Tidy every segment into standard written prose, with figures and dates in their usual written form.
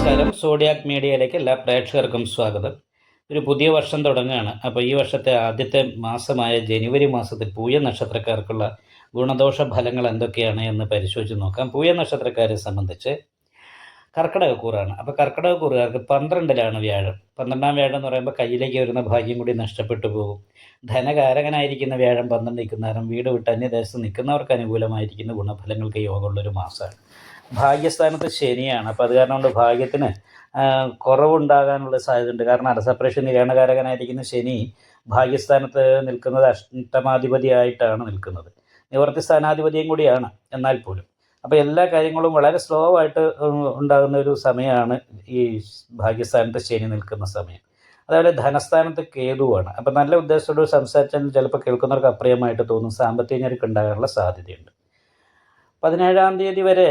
നമസ്കാരം. സോഡിയാക് മീഡിയയിലേക്ക് എല്ലാ പ്രേക്ഷകർക്കും സ്വാഗതം. ഒരു പുതിയ വർഷം തുടങ്ങുകയാണ്. അപ്പോൾ ഈ വർഷത്തെ ആദ്യത്തെ മാസമായ ജനുവരി മാസത്തിൽ പൂയ നക്ഷത്രക്കാർക്കുള്ള ഗുണദോഷ ഫലങ്ങൾ എന്തൊക്കെയാണ് എന്ന് പരിശോധിച്ച് നോക്കാം. പൂയ നക്ഷത്രക്കാരെ സംബന്ധിച്ച് കർക്കിടകക്കൂറാണ്. അപ്പോൾ കർക്കിടകക്കൂറുകാർക്ക് 12ലാണ് വ്യാഴം. 12ാം വ്യാഴം എന്ന് പറയുമ്പോൾ കയ്യിലേക്ക് വരുന്ന ഭാഗ്യം കൂടി നഷ്ടപ്പെട്ടു പോകും. ധനകാരകനായിരിക്കുന്ന വ്യാഴം 12 നിൽക്കുന്നവരും വീട് വിട്ട് അന്യദേശത്ത് നിൽക്കുന്നവർക്ക് അനുകൂലമായിരിക്കുന്ന ഗുണഫലങ്ങൾക്ക് യോഗമുള്ളൊരു മാസമാണ്. ഭാഗ്യസ്ഥാനത്ത് ശനിയാണ്. അപ്പോൾ അത് കാരണം കൊണ്ട് ഭാഗ്യത്തിന് കുറവുണ്ടാകാനുള്ള സാധ്യതയുണ്ട്. കാരണം അടസപ്രേഷൻ നിര്യാണകാരകനായിരിക്കുന്ന ശനി ഭാഗ്യസ്ഥാനത്ത് നിൽക്കുന്നത് അഷ്ടമാധിപതിയായിട്ടാണ് നിൽക്കുന്നത്. നിവർത്തി സ്ഥാനാധിപതിയും കൂടിയാണ് എന്നാൽ പോലും. അപ്പോൾ എല്ലാ കാര്യങ്ങളും വളരെ സ്ലോ ആയിട്ട് ഉണ്ടാകുന്ന ഒരു സമയമാണ് ഈ ഭാഗ്യസ്ഥാനത്ത് ശനി നിൽക്കുന്ന സമയം. അതേപോലെ ധനസ്ഥാനത്ത് കേതുവാണ്. അപ്പോൾ നല്ല ഉദ്ദേശത്തോട് സംസാരിച്ചാൽ ചിലപ്പോൾ കേൾക്കുന്നവർക്ക് അപ്രിയമായിട്ട് തോന്നും. സാമ്പത്തിക ഞെരുക്ക് ഉണ്ടാകാനുള്ള സാധ്യതയുണ്ട്. 17ാം തീയതി വരെ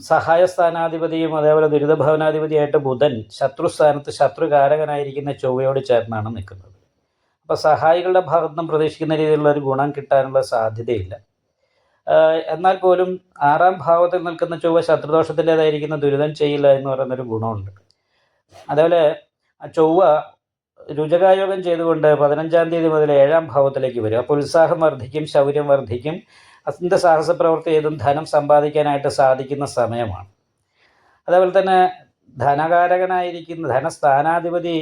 സഹായ സ്ഥാനാധിപതിയും അതേപോലെ ദുരിതഭവനാധിപതിയായിട്ട് ബുധൻ ശത്രുസ്ഥാനത്ത് ശത്രുകാരകനായിരിക്കുന്ന ചൊവ്വയോട് ചേർന്നാണ് നിൽക്കുന്നത്. അപ്പോൾ സഹായികളുടെ ഭാഗത്തു നിന്നും പ്രതീക്ഷിക്കുന്ന രീതിയിലുള്ള ഒരു ഗുണം കിട്ടാനുള്ള സാധ്യതയില്ല. എന്നാൽ പോലും 6ാം ഭാവത്തിൽ നിൽക്കുന്ന ചൊവ്വ ശത്രുദോഷത്തിൻ്റെതായിരിക്കുന്ന ദുരിതം ചെയ്യില്ല എന്ന് പറയുന്നൊരു ഗുണമുണ്ട്. അതേപോലെ ചൊവ്വ രുചകായോഗം ചെയ്തുകൊണ്ട് 15ാം തീയതി മുതൽ 7ാം ഭാവത്തിലേക്ക് വരും. അപ്പോൾ ഉത്സാഹം വർദ്ധിക്കും, ശൗര്യം വർദ്ധിക്കും, അതിൻ്റെ സാഹസ പ്രവൃത്തി ചെയ്തും ധനം സമ്പാദിക്കാനായിട്ട് സാധിക്കുന്ന സമയമാണ്. അതേപോലെ തന്നെ ധനകാരകനായിരിക്കുന്ന ധനസ്ഥാനാധിപതി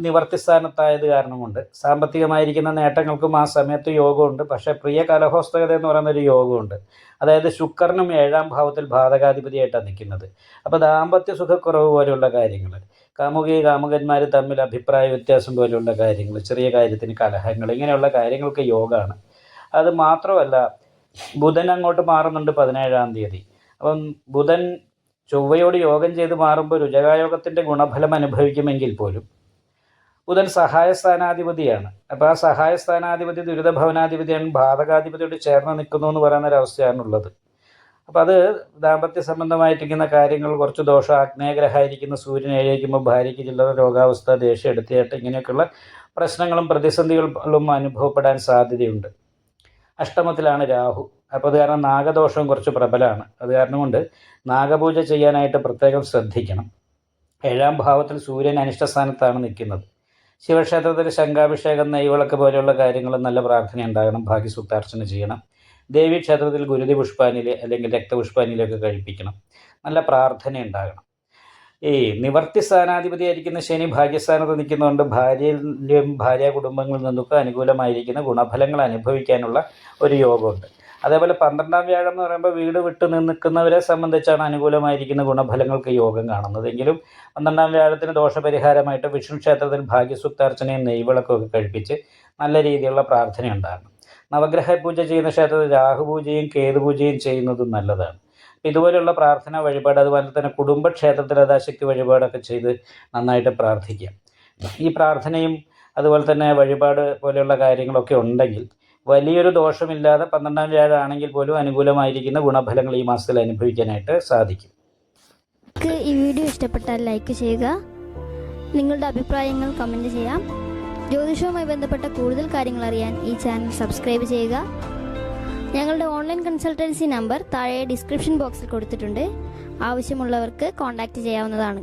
നിവർത്തി സ്ഥാനത്തായത് കാരണം കൊണ്ട് സാമ്പത്തികമായിരിക്കുന്ന നേട്ടങ്ങൾക്കും ആ സമയത്ത് യോഗമുണ്ട്. പക്ഷേ പ്രിയ കലഹോസ്തകത എന്ന് പറയുന്നൊരു യോഗമുണ്ട്. അതായത് ശുക്രനും 7ാം ഭാവത്തിൽ ബാധകാധിപതിയായിട്ടാണ് നിൽക്കുന്നത്. അപ്പോൾ ദാമ്പത്യ സുഖക്കുറവ് പോലെയുള്ള കാര്യങ്ങൾ, കാമുകന്മാർ തമ്മിൽ അഭിപ്രായ വ്യത്യാസം പോലെയുള്ള കാര്യങ്ങൾ, ചെറിയ കാര്യത്തിന് കലഹങ്ങൾ, ഇങ്ങനെയുള്ള കാര്യങ്ങൾക്ക് യോഗമാണ്. അത് മാത്രമല്ല ബുധൻ അങ്ങോട്ട് മാറുന്നുണ്ട് 17ാം തീയതി. അപ്പം ബുധൻ ചൊവ്വയോട് യോഗം ചെയ്ത് മാറുമ്പോൾ രുചകായോഗത്തിൻ്റെ ഗുണഫലം അനുഭവിക്കുമെങ്കിൽ പോലും ബുധൻ സഹായ സ്ഥാനാധിപതിയാണ്. അപ്പോൾ ആ സഹായ സ്ഥാനാധിപതി ദുരിതഭവനാധിപതിയാണ്, ബാധകാധിപതിയോട് ചേർന്ന് നിൽക്കുന്നു എന്ന് പറയുന്ന ഒരവസ്ഥയാണുള്ളത്. അപ്പോൾ അത് ദാമ്പത്യ സംബന്ധമായിരിക്കുന്ന കാര്യങ്ങൾ കുറച്ച് ദോഷം. ആഗ്നേയഗ്രഹമായിരിക്കുന്ന സൂര്യൻ ഏഴിക്കുമ്പോൾ ഭാര്യയ്ക്ക് ചില്ലറ രോഗാവസ്ഥ, ദേഷ്യം, എടുത്തിയായിട്ട് ഇങ്ങനെയൊക്കെയുള്ള പ്രശ്നങ്ങളും പ്രതിസന്ധികളും അനുഭവപ്പെടാൻ സാധ്യതയുണ്ട്. അഷ്ടമത്തിലാണ് രാഹു. അപ്പോൾ അത് കാരണം നാഗദോഷവും കുറച്ച് പ്രബലമാണ്. അത് കാരണം കൊണ്ട് നാഗപൂജ ചെയ്യാനായിട്ട് പ്രത്യേകം ശ്രദ്ധിക്കണം. 7ാം ഭാവത്തിൽ സൂര്യൻ അനിഷ്ടസ്ഥാനത്താണ് നിൽക്കുന്നത്. ശിവക്ഷേത്രത്തിൽ ശംഖാഭിഷേകം, നെയ്വിളക്ക് പോലെയുള്ള കാര്യങ്ങൾ നല്ല പ്രാർത്ഥന ഉണ്ടാകണം. ഭാഗ്യസൂക്താർച്ചന ചെയ്യണം. ദേവീക്ഷേത്രത്തിൽ ഗുരുതി പുഷ്പാഞ്ജലി അല്ലെങ്കിൽ രക്തപുഷ്പാഞ്ജലിയൊക്കെ കഴിപ്പിക്കണം. നല്ല പ്രാർത്ഥന ഉണ്ടാകണം. ഈ നിവർത്തി സ്ഥാനാധിപതിയായിരിക്കുന്ന ശനി ഭാഗ്യസ്ഥാനത്ത് നിൽക്കുന്നതുകൊണ്ട് ഭാര്യയിലും ഭാര്യ കുടുംബങ്ങളിൽ നിന്നൊക്കെ അനുകൂലമായിരിക്കുന്ന ഗുണഫലങ്ങൾ അനുഭവിക്കാനുള്ള ഒരു യോഗമുണ്ട്. അതേപോലെ 12ാം വ്യാഴം എന്ന് പറയുമ്പോൾ വീട് വിട്ട് നിൽക്കുന്നവരെ സംബന്ധിച്ചാണ് അനുകൂലമായിരിക്കുന്ന ഗുണഫലങ്ങൾക്ക് യോഗം കാണുന്നത്. എങ്കിലും 12ാം വ്യാഴത്തിന് ദോഷപരിഹാരമായിട്ട് വിഷ്ണു ക്ഷേത്രത്തിൽ ഭാഗ്യസൂക്താർച്ചനയും നെയ്വിളക്കൊക്കെ കഴിപ്പിച്ച് നല്ല രീതിയിലുള്ള പ്രാർത്ഥന ഉണ്ടാകണം. നവഗ്രഹ പൂജ ചെയ്യുന്ന ക്ഷേത്രത്തിൽ രാഹുപൂജയും കേതുപൂജയും ചെയ്യുന്നതും നല്ലതാണ്. ഇതുപോലെയുള്ള പ്രാർത്ഥന വഴിപാട്, അതുപോലെ തന്നെ കുടുംബക്ഷേത്രത്തിൽ യഥാശക്തി വഴിപാടൊക്കെ ചെയ്ത് നന്നായിട്ട് പ്രാർത്ഥിക്കാം. ഈ പ്രാർത്ഥനയും അതുപോലെ തന്നെ വഴിപാട് പോലെയുള്ള കാര്യങ്ങളൊക്കെ ഉണ്ടെങ്കിൽ വലിയൊരു ദോഷമില്ലാതെ 12ാം വ്യാഴം ആണെങ്കിൽ പോലും അനുകൂലമായിരിക്കുന്ന ഗുണഫലങ്ങൾ ഈ മാസത്തിൽ അനുഭവിക്കാനായിട്ട് സാധിക്കും. ഈ വീഡിയോ ഇഷ്ടപ്പെട്ടാൽ ലൈക്ക് ചെയ്യുക, നിങ്ങളുടെ അഭിപ്രായങ്ങൾ കമൻറ്റ് ചെയ്യാം. ജ്യോതിഷവുമായി ബന്ധപ്പെട്ട കൂടുതൽ കാര്യങ്ങൾ അറിയാൻ ഈ ചാനൽ സബ്സ്ക്രൈബ് ചെയ്യുക. ഞങ്ങളുടെ ഓൺലൈൻ കൺസൾട്ടൻസി നമ്പർ താഴെ ഡിസ്ക്രിപ്ഷൻ ബോക്സിൽ കൊടുത്തിട്ടുണ്ട്. ആവശ്യമുള്ളവർക്ക് കോൺടാക്റ്റ് ചെയ്യാവുന്നതാണ്.